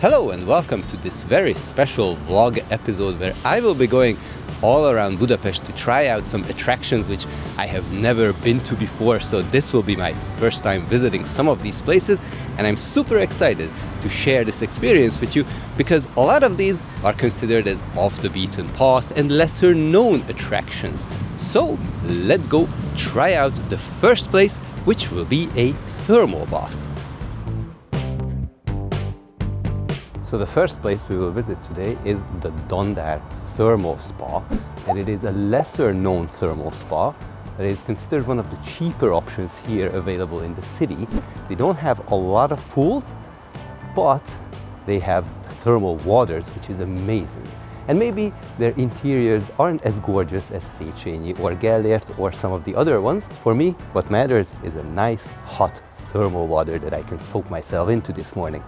Hello and welcome to this very special vlog episode where I will be going all around Budapest to try out some attractions which I have never been to before. So this will be my first time visiting some of these places and I'm super excited to share this experience with you because a lot of these are considered as off the beaten path and lesser known attractions. So let's go try out the first place, which will be a thermal bath. So the first place we will visit today is the Dandár Thermal Spa, and it is a lesser known thermal spa that is considered one of the cheaper options here available in the city. They don't have a lot of pools, but they have thermal waters, which is amazing. And maybe their interiors aren't as gorgeous as Széchenyi or Gellért or some of the other ones. For me, what matters is a nice hot thermal water that I can soak myself into this morning.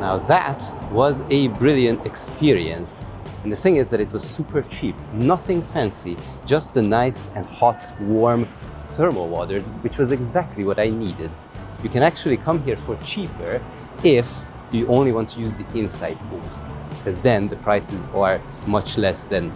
Now that was a brilliant experience, and the thing is that it was super cheap, nothing fancy, just the nice and hot, warm thermal water, which was exactly what I needed. You can actually come here for cheaper if you only want to use the inside pools, because then the prices are much less than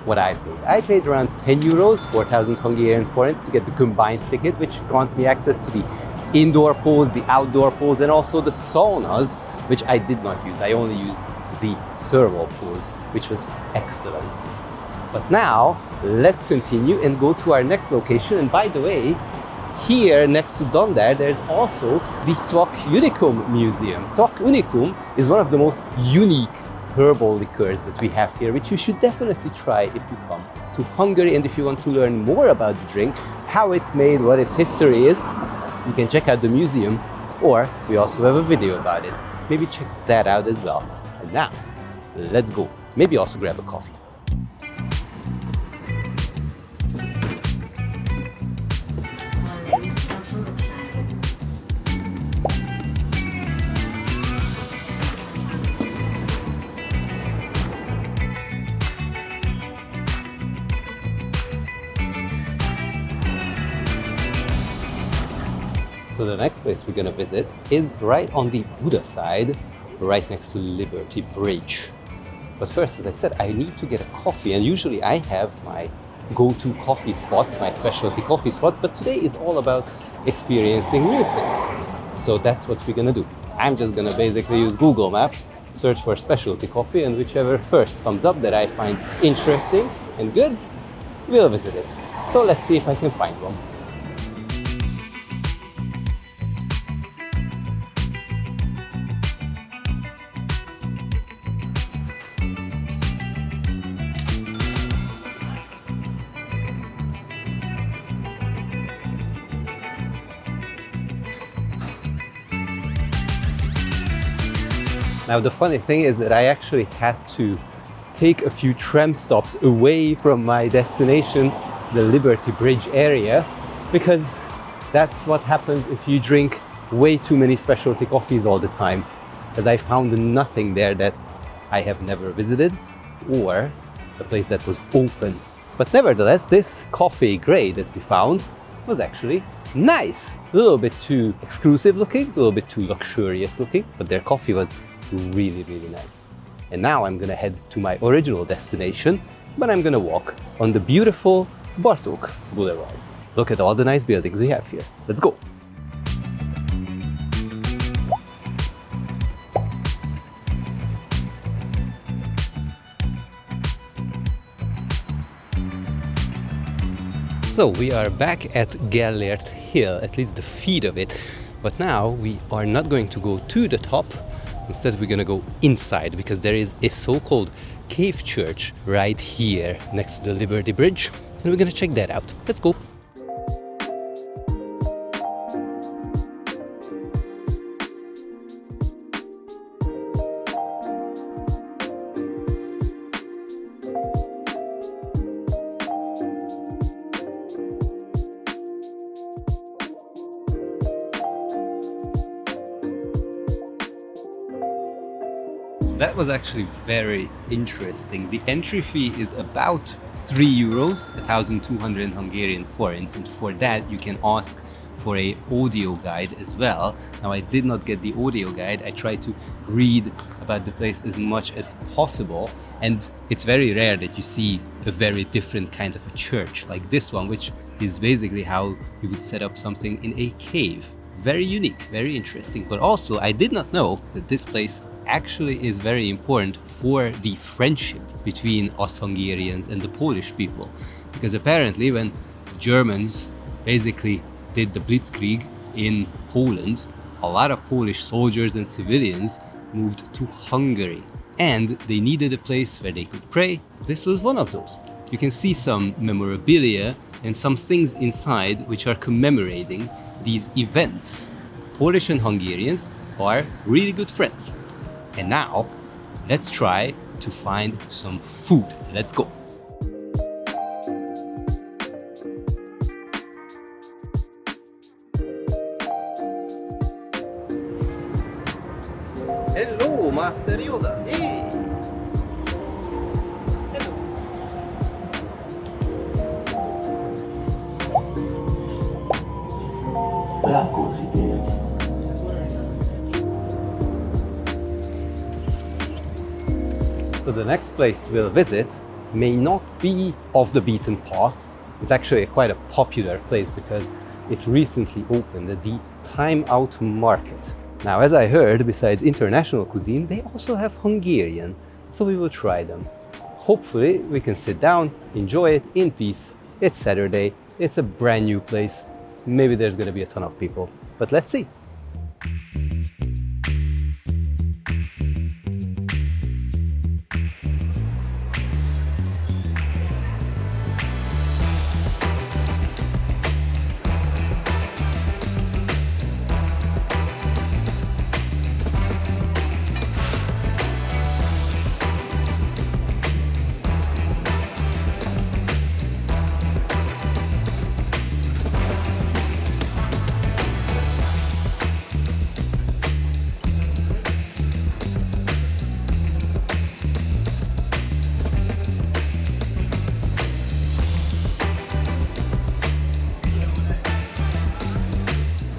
what I paid. I paid around 10 euros, 4,000 Hungarian forints to get the combined ticket, which grants me access to the indoor pools, the outdoor pools, and also the saunas, which I did not use. I only used the thermal pools, which was excellent. But now, let's continue and go to our next location. And by the way, here next to Dandár, there's also the Czak Unicum Museum. Czak Unicum is one of the most unique herbal liqueurs that we have here, which you should definitely try if you come to Hungary. And if you want to learn more about the drink, how it's made, what its history is, you can check out the museum, or we also have a video about it. Maybe check that out as well. And now, let's go. Maybe also grab a coffee. So the next place we're gonna visit is right on the Buda side, right next to Liberty Bridge. But first, as I said, I need to get a coffee, and usually I have my go-to coffee spots, my specialty coffee spots, but today is all about experiencing new things. So that's what we're gonna do. I'm just gonna basically use Google Maps, search for specialty coffee, and whichever first comes up that I find interesting and good, we'll visit it. So let's see if I can find one. Now the funny thing is that I actually had to take a few tram stops away from my destination, the Liberty Bridge area, because that's what happens if you drink way too many specialty coffees all the time. As I found nothing there that I have never visited or a place that was open. But nevertheless, this coffee grade that we found was actually nice. A little bit too exclusive looking, a little bit too luxurious looking, but their coffee was really, really nice. And now I'm gonna head to my original destination, but I'm gonna walk on the beautiful Bartók Boulevard. Look at all the nice buildings we have here. Let's go. So we are back at Gellért Hill, at least the feet of it. But now we are not going to go to the top. Instead, we're gonna go inside because there is a so-called cave church right here next to the Liberty Bridge. And we're gonna check that out. Let's go. So that was actually very interesting. The entry fee is about 3 euros, 1,200 Hungarian forints, and for that you can ask for a audio guide as well. Now I did not get the audio guide. I tried to read about the place as much as possible, and it's very rare that you see a very different kind of a church like this one, which is basically how you would set up something in a cave. Very unique, very interesting. But also I did not know that this place actually is very important for the friendship between us Hungarians and the Polish people, because apparently when the Germans basically did the Blitzkrieg in Poland, a lot of Polish soldiers and civilians moved to Hungary, and they needed a place where they could pray. This was one of those. You can see some memorabilia and some things inside which are commemorating these events. Polish and Hungarians are really good friends. And now, let's try to find some food. Let's go. Hello, Master Yoda. Hey. Hello. So the next place we'll visit may not be off the beaten path. It's actually quite a popular place because it recently opened at the Time Out Market. Now, as I heard, besides international cuisine, they also have Hungarian, so we will try them. Hopefully, we can sit down, enjoy it in peace. It's Saturday, it's a brand new place. Maybe there's gonna be a ton of people, but let's see.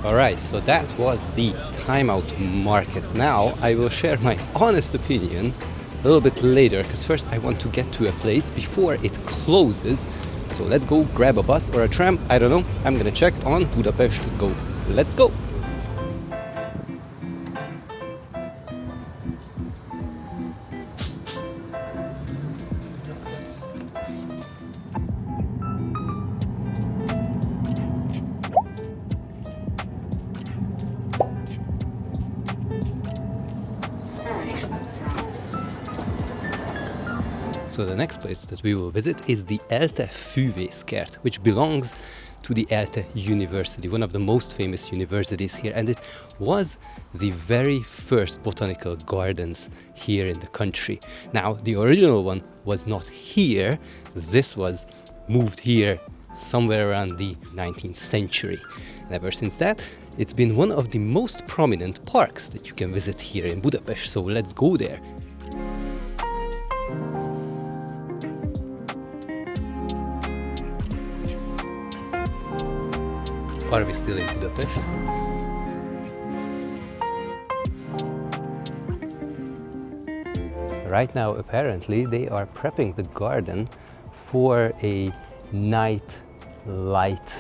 Alright, so that was the Time Out Market. Now I will share my honest opinion a little bit later, because first I want to get to a place before it closes. So let's go grab a bus or a tram, I don't know. I'm gonna check on Budapest Go. Let's go! So the next place that we will visit is the ELTE Fűvészkert, which belongs to the ELTE University, one of the most famous universities here, and it was the very first botanical gardens here in the country. Now, the original one was not here. This was moved here somewhere around the 19th century. And ever since that, it's been one of the most prominent parks that you can visit here in Budapest, so let's go there. Are we still in Budapest? Right now, apparently, they are prepping the garden for a night light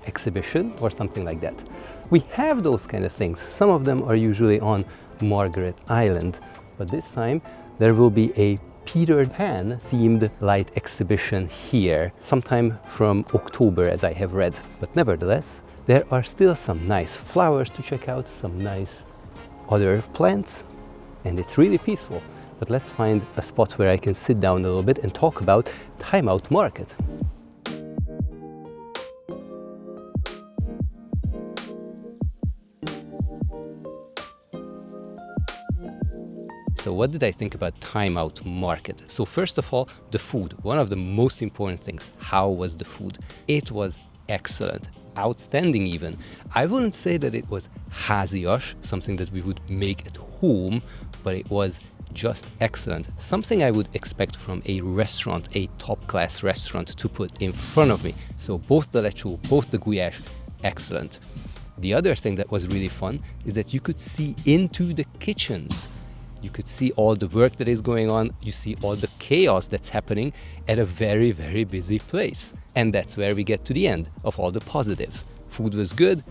exhibition or something like that. We have those kind of things. Some of them are usually on Margaret Island, but this time there will be a Peter Pan themed light exhibition here, sometime from October, as I have read. But nevertheless, there are still some nice flowers to check out, some nice other plants, and it's really peaceful. But let's find a spot where I can sit down a little bit and talk about Time Out Market. So what did I think about Time Out Market? So first of all, the food, one of the most important things. How was the food? It was excellent, outstanding even. I wouldn't say that it was házias, something that we would make at home, but it was just excellent. Something I would expect from a restaurant, a top-class restaurant, to put in front of me. So both the lechó, both the gulyás, excellent. The other thing that was really fun is that you could see into the kitchens. You could see all the work that is going on. You see all the chaos that's happening at a very, very busy place. And that's where we get to the end of all the positives. Food was good.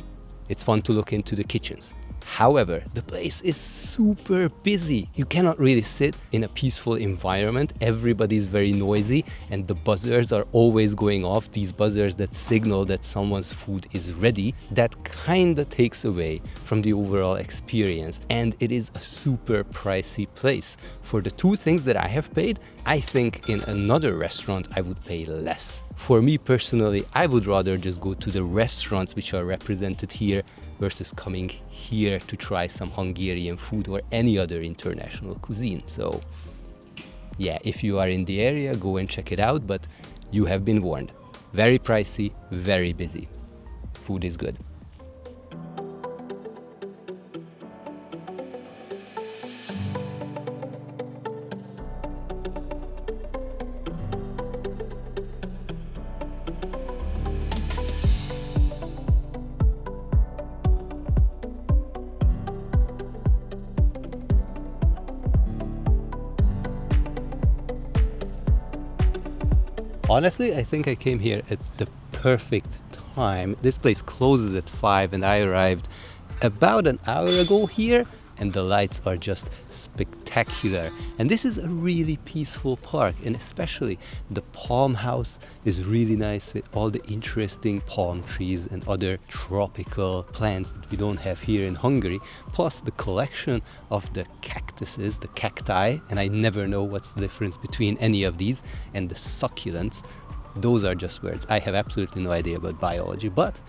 It's fun to look into the kitchens. However, the place is super busy. You cannot really sit in a peaceful environment. Everybody's very noisy and the buzzers are always going off. These buzzers that signal that someone's food is ready. That kinda takes away from the overall experience. And it is a super pricey place. For the two things that I have paid, I think in another restaurant I would pay less. For me personally, I would rather just go to the restaurants which are represented here versus coming here to try some Hungarian food or any other international cuisine. So yeah, if you are in the area, go and check it out, but you have been warned. Very pricey, very busy. Food is good. Honestly, I think I came here at the perfect time. This place closes at 5 and I arrived about an hour ago here and the lights are just spectacular. And this is a really peaceful park, and especially the palm house is really nice with all the interesting palm trees and other tropical plants that we don't have here in Hungary. Plus the collection of the cactuses, the cacti, and I never know what's the difference between any of these, and the succulents. Those are just words. I have absolutely no idea about biology, but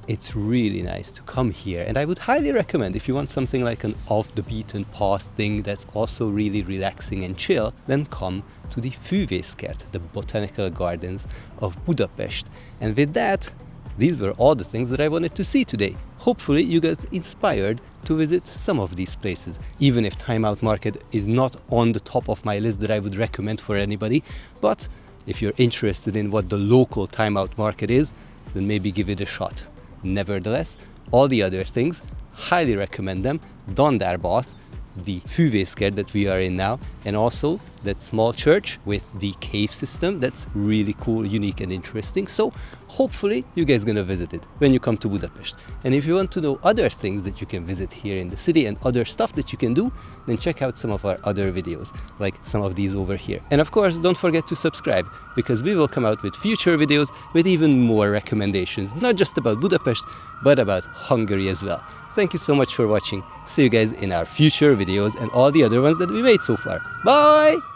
it's really nice to come here, and I would highly recommend, if you want something like an off the beaten path thing that's also really relaxing and chill, then come to the Fűvészkert, the Botanical Gardens of Budapest. And with that, these were all the things that I wanted to see today. Hopefully you got inspired to visit some of these places, even if Time Out Market is not on the top of my list that I would recommend for anybody. But if you're interested in what the local Time Out Market is, then maybe give it a shot. Nevertheless, all the other things, highly recommend them. Dandár Bath, the Fűvészkert that we are in now, and also that small church with the cave system. That's really cool, unique and interesting. So hopefully you guys gonna visit it when you come to Budapest. And if you want to know other things that you can visit here in the city and other stuff that you can do, then check out some of our other videos, like some of these over here. And of course, don't forget to subscribe, because we will come out with future videos with even more recommendations, not just about Budapest, but about Hungary as well. Thank you so much for watching. See you guys in our future videos and all the other ones that we made so far. Bye!